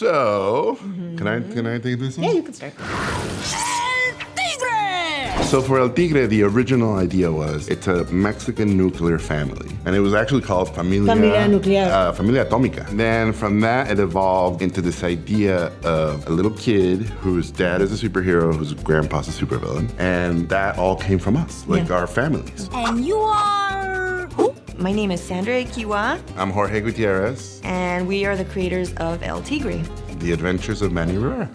So, can I take this one? Yeah, you can start. So for El Tigre, the original idea was it's a Mexican nuclear family. And it was actually called Familia Nuclear. Familia Atómica. Then from that, it evolved into this idea of a little kid whose dad is a superhero, whose grandpa's a supervillain. And that all came from us, like our families. And you are who? My name is Sandra Equihua, I'm Jorge Gutierrez, and we are the creators of El Tigre. The Adventures of Manny Rivera.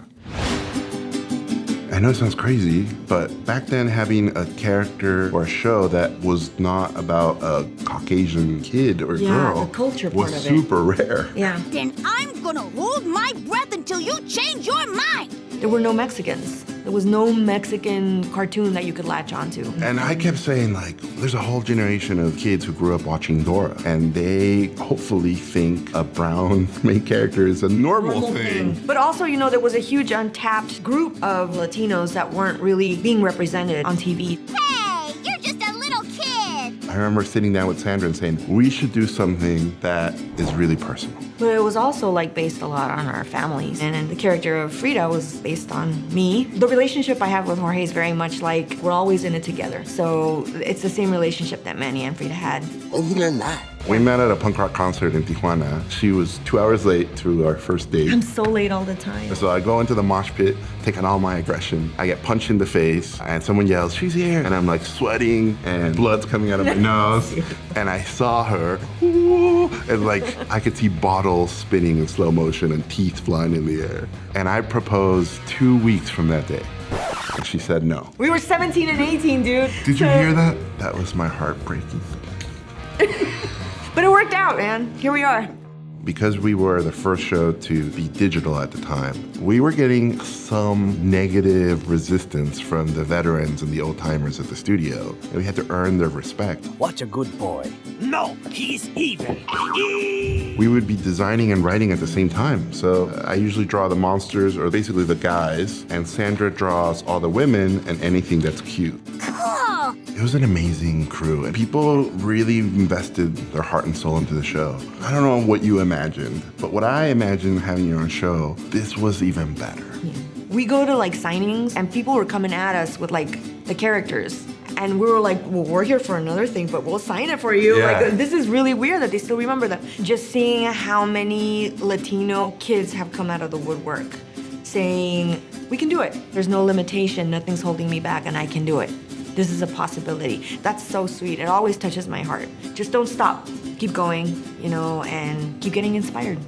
I know it sounds crazy, but back then having a character or a show that was not about a Caucasian kid or girl the culture part was of it. super rare. Yeah. Then I'm gonna hold my breath until you change your mind. There were no Mexicans. There was no Mexican cartoon that you could latch onto. And I kept saying, like, there's a whole generation of kids who grew up watching Dora, and they hopefully think a brown main character is a normal thing. But also, you know, there was a huge untapped group of Latinos that weren't really being represented on TV. Hey, you're just a little kid. I remember sitting down with Sandra and saying, we should do something that is really personal. But it was also like based a lot on our families. And then the character of Frida was based on me. The relationship I have with Jorge is very much like we're always in it together. So it's the same relationship that Manny and Frida had. When you learn that. We met at a punk rock concert in Tijuana. She was 2 hours late to our first date. I'm so late all the time. So I go into the mosh pit, taking all my aggression. I get punched in the face, and someone yells, "She's here!" And I'm like sweating, and blood's coming out of my nose. And I saw her, ooh, and like I could see bottles spinning in slow motion and teeth flying in the air. And I proposed 2 weeks from that day. And she said no. We were 17 and 18, dude. Did you hear that? That was my heart breaking. But it worked out, man. Here we are. Because we were the first show to be digital at the time, we were getting some negative resistance from the veterans and the old timers at the studio. And we had to earn their respect. Watch a good boy. No, he's evil. We would be designing and writing at the same time. So I usually draw the monsters, or basically the guys, and Sandra draws all the women and anything that's cute. Cool. It was an amazing crew, and people really invested their heart and soul into the show. I don't know what you imagined, but what I imagined having your own show, this was even better. We go to like signings and people were coming at us with like the characters. And we were like, well, we're here for another thing, but we'll sign it for you. Yeah. Like, this is really weird that they still remember them. Just seeing how many Latino kids have come out of the woodwork saying, we can do it. There's no limitation, nothing's holding me back, and I can do it. This is a possibility. That's so sweet. It always touches my heart. Just don't stop. Keep going, you know, and keep getting inspired.